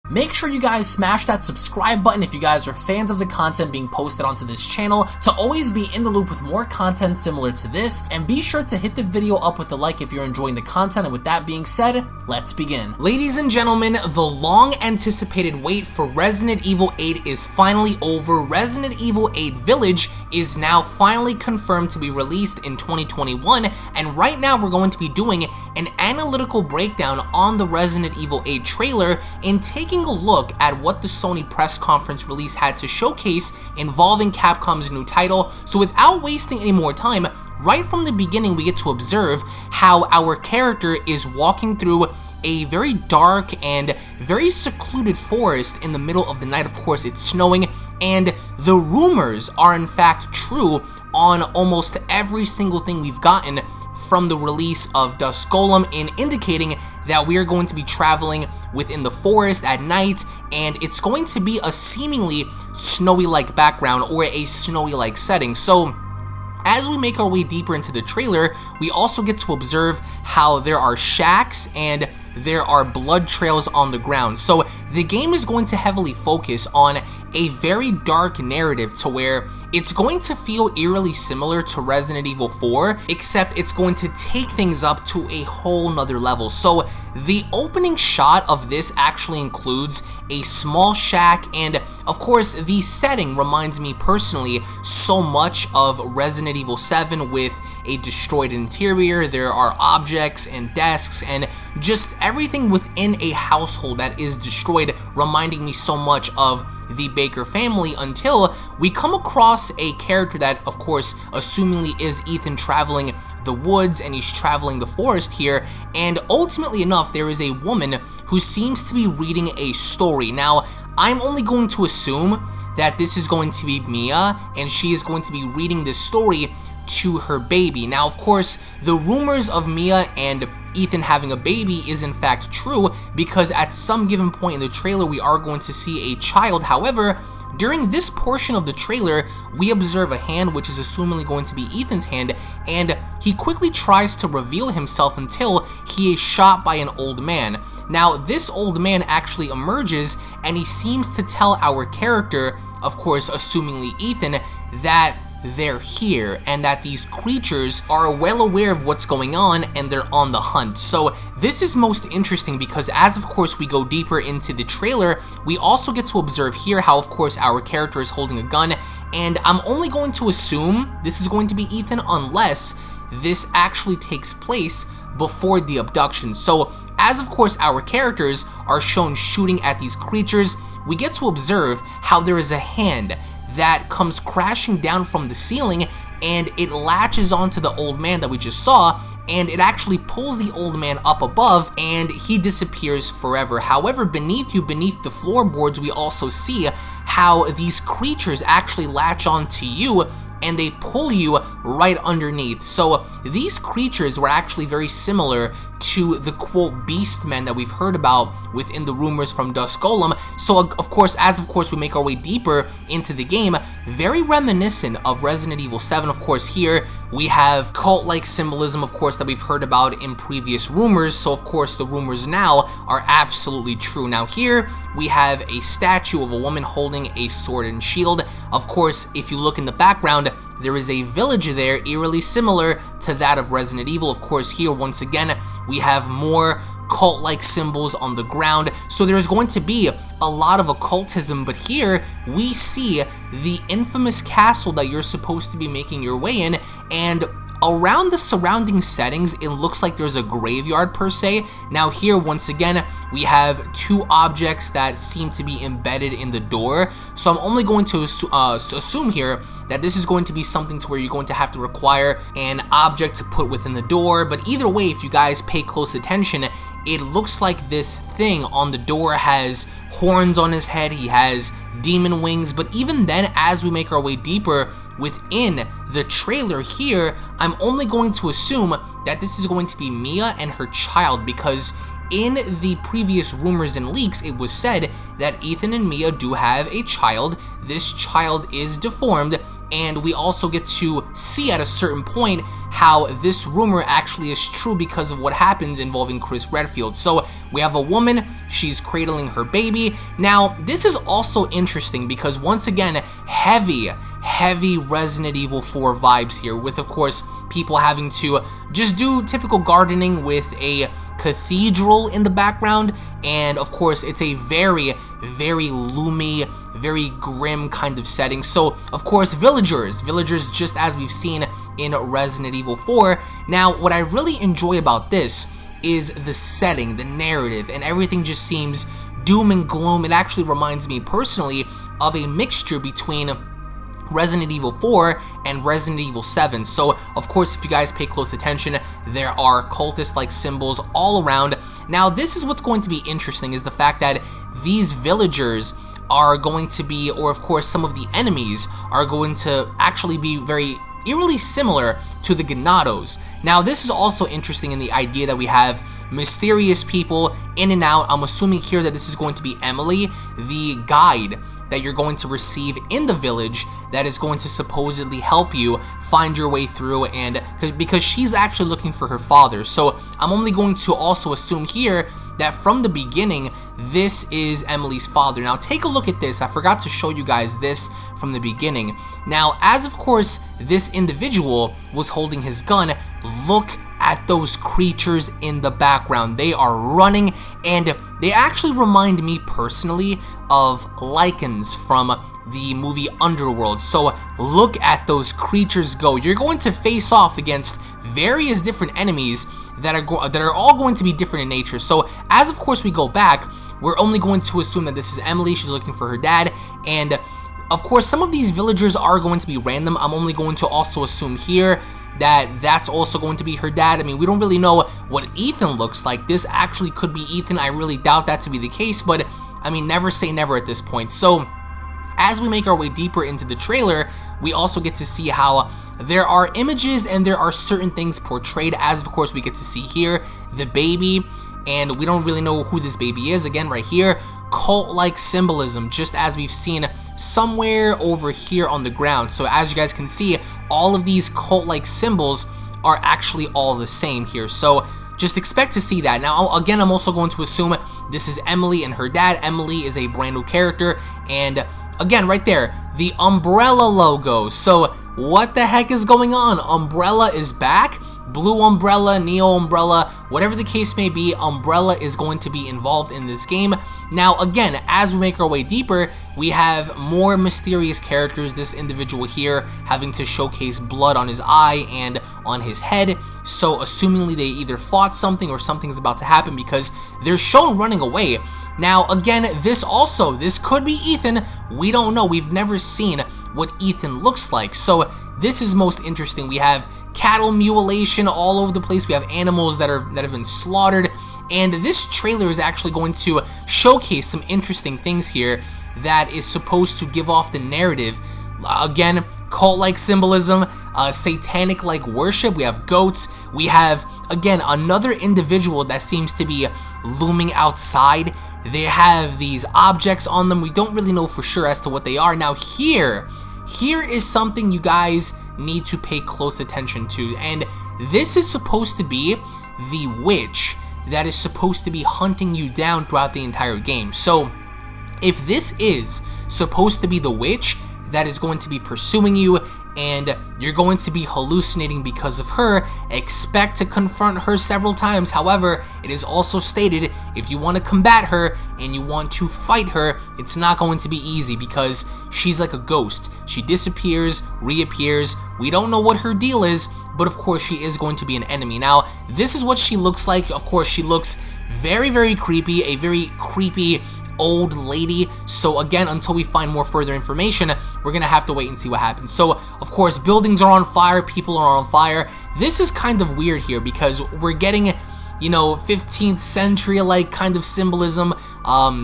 Make sure you guys smash that subscribe button if you guys are fans of the content being posted onto this channel to always be in the loop with more content similar to this, and be sure to hit the video up with a like if you're enjoying the content. And with that being said, let's begin. Ladies and gentlemen, the long anticipated wait for Resident Evil 8 is finally over. Resident Evil 8 Village is now finally confirmed to be released in 2021, and right now we're going to be doing an analytical breakdown on the Resident Evil 8 trailer and taking a look at what the Sony press conference release had to showcase involving Capcom's new title. So without wasting any more time, right from the beginning we get to observe how our character is walking through a very dark and very secluded forest in the middle of the night. Of course, it's snowing, and the rumors are in fact true on almost every single thing we've gotten from the release of Dusk Golem, in indicating that we are going to be traveling within the forest at night, and it's going to be a seemingly snowy-like background or a snowy-like setting. So as we make our way deeper into the trailer, we also get to observe how there are shacks and there are blood trails on the ground. So the game is going to heavily focus on a very dark narrative to where it's going to feel eerily similar to Resident Evil 4, except it's going to take things up to a whole nother level. So the opening shot of this actually includes a small shack, and of course the setting reminds me personally so much of Resident Evil 7 with a destroyed interior. There are objects and desks and just everything within a household that is destroyed, reminding me so much of the Baker family, until we come across a character that, of course, assumingly is Ethan, traveling the woods, and he's traveling the forest here, and ultimately enough, there is a woman who seems to be reading a story. Now, I'm only going to assume that this is going to be Mia, and she is going to be reading this story to her baby. Now, of course, the rumors of Mia and Ethan having a baby is in fact true, because at some given point in the trailer we are going to see a child. However, during this portion of the trailer, we observe a hand, which is assumingly going to be Ethan's hand, and he quickly tries to reveal himself until he is shot by an old man. Now, this old man actually emerges, and he seems to tell our character, of course assumingly Ethan, that they're here and that these creatures are well aware of what's going on and they're on the hunt. So this is most interesting because as of course we go deeper into the trailer, we also get to observe here how of course our character is holding a gun, and I'm only going to assume this is going to be Ethan unless this actually takes place before the abduction. So as of course our characters are shown shooting at these creatures, we get to observe how there is a hand that comes crashing down from the ceiling, and it latches onto the old man that we just saw, and it actually pulls the old man up above, and he disappears forever. However, beneath you, beneath the floorboards, we also see how these creatures actually latch onto you and they pull you right underneath. So these creatures were actually very similar to the quote beastmen that we've heard about within the rumors from Dusk Golem. So of course, as we make our way deeper into the game, very reminiscent of Resident Evil 7. Of course, here we have cult-like symbolism, of course, that we've heard about in previous rumors. So of course the rumors now are absolutely true. Now here we have a statue of a woman holding a sword and shield. Of course, if you look in the background, there is a village there eerily similar to that of Resident Evil. Of course, here once again we have more cult-like symbols on the ground, so there's going to be a lot of occultism. But here we see the infamous castle that you're supposed to be making your way in, and around the surrounding settings it looks like there's a graveyard per se. Now here once again we have two objects that seem to be embedded in the door, so I'm only going to assume here that this is going to be something to where you're going to have to require an object to put within the door. But either way, if you guys pay close attention, it looks like this thing on the door has horns on his head, he has demon wings. But even then, as we make our way deeper within the trailer here, I'm only going to assume that this is going to be Mia and her child, because in the previous rumors and leaks, it was said that Ethan and Mia do have a child. This child is deformed, and we also get to see at a certain point how this rumor actually is true because of what happens involving Chris Redfield. So we have a woman, she's cradling her baby. Now, this is also interesting because once again, heavy Resident Evil 4 vibes here, with of course people having to just do typical gardening with a cathedral in the background, and of course it's a very gloomy, very grim kind of setting. So of course villagers just as we've seen in Resident Evil 4. Now what I really enjoy about this is the setting, the narrative, and everything just seems doom and gloom. It actually reminds me personally of a mixture between Resident Evil 4 and Resident Evil 7. So of course if you guys pay close attention, there are cultist-like symbols all around. Now this is what's going to be interesting, is the fact that these villagers are going to be, or of course some of the enemies are going to actually be very eerily similar to the Ganados. Now this is also interesting in the idea that we have mysterious people in and out. I'm assuming here that this is going to be Emily, the guide that you're going to receive in the village that is going to supposedly help you find your way through, and because she's actually looking for her father. So I'm only going to also assume here that from the beginning this is Emily's father. Now take a look at this. I forgot to show you guys this from the beginning. Now as of course this individual was holding his gun, look at those creatures in the background. They are running, and they actually remind me personally of Lycans from the movie Underworld. So look at those creatures go. You're going to face off against various different enemies that are all going to be different in nature. So as of course we go back, we're only going to assume that this is Emily. She's looking for her dad, and of course some of these villagers are going to be random. I'm only going to also assume here that that's also going to be her dad. I mean, we don't really know what Ethan looks like. This actually could be Ethan. I really doubt that to be the case, but I mean, never say never at this point. So as we make our way deeper into the trailer, we also get to see how there are images and there are certain things portrayed, as of course we get to see here the baby, and we don't really know who this baby is. Again, right here, cult-like symbolism, just as we've seen somewhere over here on the ground. So as you guys can see, all of these cult-like symbols are actually all the same here. So just expect to see that. Now again, I'm also going to assume this is Emily and her dad. Emily is a brand new character, and again right there, the Umbrella logo. So what the heck is going on? Umbrella is back. Blue Umbrella, Neo Umbrella, whatever the case may be, Umbrella is going to be involved in this game. Now again, as we make our way deeper, we have more mysterious characters. This individual here having to showcase blood on his eye and on his head. So assumingly they either fought something or something's about to happen, because they're shown running away. Now again, this could be Ethan. We don't know. We've never seen what Ethan looks like. So this is most interesting. We have cattle mutilation all over the place. We have animals that have been slaughtered, and this trailer is actually going to showcase some interesting things here that is supposed to give off the narrative. Again, cult-like symbolism, satanic-like worship. We have goats. We have, again, another individual that seems to be looming outside. They have these objects on them. We don't really know for sure as to what they are. Now here is something you guys need to pay close attention to, and this is supposed to be the witch that is supposed to be hunting you down throughout the entire game. So if this is supposed to be the witch that is going to be pursuing you and you're going to be hallucinating because of her, expect to confront her several times. However, it is also stated if you want to combat her and you want to fight her, it's not going to be easy because she's like a ghost. She disappears, reappears. We don't know what her deal is, but of course she is going to be an enemy. Now, this is what she looks like. Of course, she looks very creepy, a very creepy old lady. So again, until we find more further information, we're gonna have to wait and see what happens. So of course, buildings are on fire, people are on fire. This is kind of weird here because we're getting, you know, 15th century like kind of symbolism,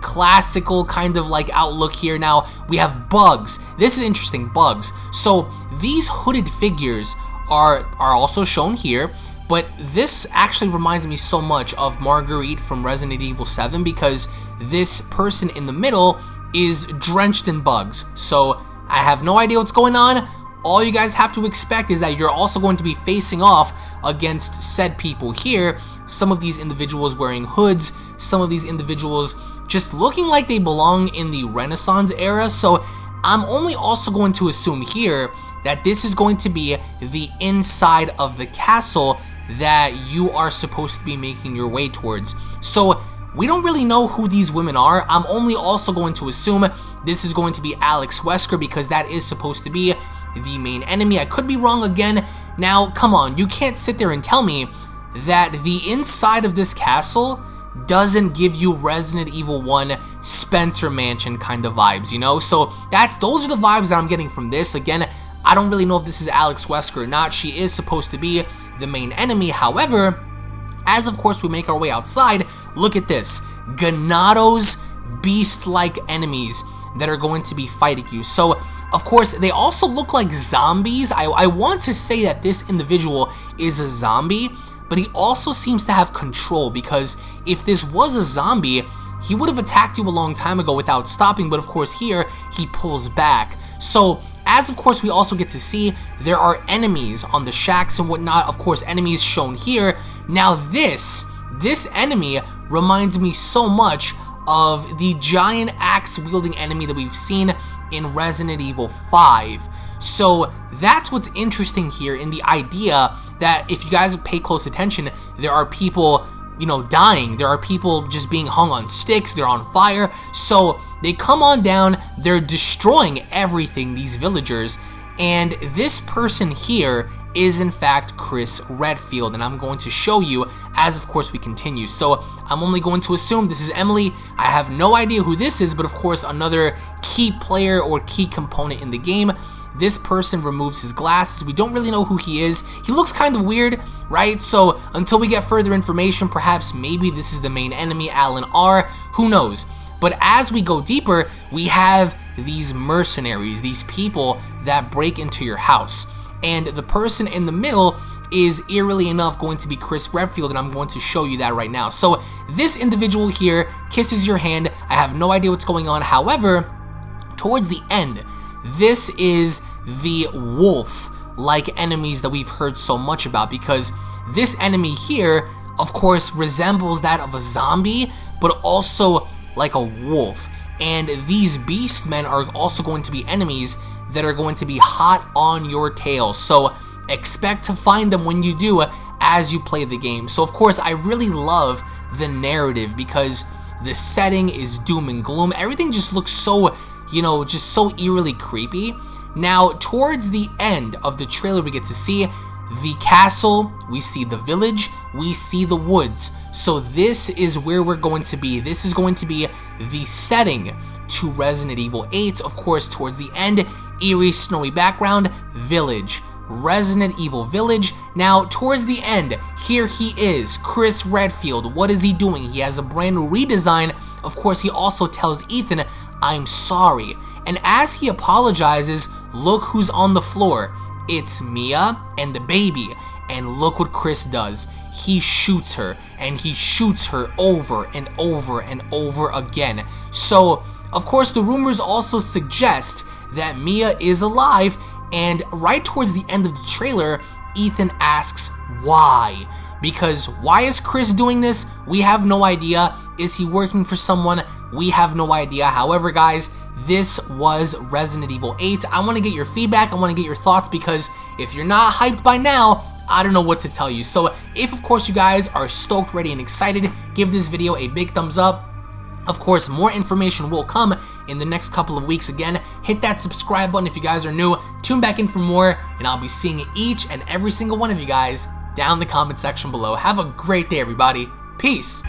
classical kind of like outlook here. Now we have bugs. This is interesting, bugs. So these hooded figures are also shown here. But this actually reminds me so much of Marguerite from Resident Evil 7 because this person in the middle is drenched in bugs. So I have no idea what's going on. all you guys have to expect is that you're also going to be facing off against said people here. Some of these individuals wearing hoods, some of these individuals just looking like they belong in the Renaissance era. So I'm only also going to assume here that this is going to be the inside of the castle that you are supposed to be making your way towards. So we don't really know who these women are. I'm only also going to assume this is going to be Alex Wesker because that is supposed to be the main enemy. I could be wrong again. Now, come on, you can't sit there and tell me that the inside of this castle doesn't give you Resident Evil 1 Spencer Mansion kind of vibes, you know? So those are the vibes that I'm getting from this. Again, I don't really know if this is Alex Wesker or not. She is supposed to be the main enemy. However, as of course we make our way outside, look at this. Ganado's beast-like enemies that are going to be fighting you. So, of course, they also look like zombies. I want to say that this individual is a zombie, but he also seems to have control, because if this was a zombie, he would have attacked you a long time ago without stopping, but of course here, he pulls back. So, as of course we also get to see, there are enemies on the shacks and whatnot, of course enemies shown here. Now this enemy reminds me so much of the giant axe-wielding enemy that we've seen in Resident Evil 5. So that's what's interesting here in the idea that if you guys pay close attention, there are people, you know, dying. There are people just being hung on sticks. They're on fire. So they come on down. They're destroying everything, these villagers. And this person here is in fact Chris Redfield, and I'm going to show you as of course we continue. So I'm only going to assume this is Emily. I have no idea who this is, but of course another key player or key component in the game. This person removes his glasses. We don't really know who he is. He looks kind of weird, right? So until we get further information, perhaps maybe this is the main enemy, Alan R. Who knows? But as we go deeper, we have these mercenaries, these people that break into your house. And the person in the middle is eerily enough going to be Chris Redfield, and I'm going to show you that right now. So this individual here kisses your hand. I have no idea what's going on. However, towards the end, this is the wolf-like enemies that we've heard so much about, because this enemy here, of course, resembles that of a zombie, but also like a wolf. And these beastmen are also going to be enemies that are going to be hot on your tail. So expect to find them when you do as you play the game. So of course, I really love the narrative because the setting is doom and gloom. Everything just looks so, you know, just so eerily creepy. Now, towards the end of the trailer, we get to see the castle, we see the village, we see the woods. So this is where we're going to be. This is going to be the setting to Resident Evil 8. Of course, towards the end, eerie, snowy background, village. Resident Evil Village. Now, towards the end, here he is, Chris Redfield. What is he doing? He has a brand new redesign. Of course, he also tells Ethan, "I'm sorry." And as he apologizes, look who's on the floor. It's Mia and the baby. And look what Chris does. He shoots her, and he shoots her over and over and over again. So, of course, the rumors also suggest that Mia is alive, and right towards the end of the trailer, Ethan asks why. Because why is Chris doing this? We have no idea. Is he working for someone? We have no idea. However, guys, this was Resident Evil 8. I want to get your feedback. I want to get your thoughts, because if you're not hyped by now, I don't know what to tell you. So if, of course, you guys are stoked, ready, and excited, give this video a big thumbs up. Of course, more information will come in the next couple of weeks. Again, hit that subscribe button if you guys are new. Tune back in for more, and I'll be seeing each and every single one of you guys down in the comment section below. Have a great day, everybody. Peace.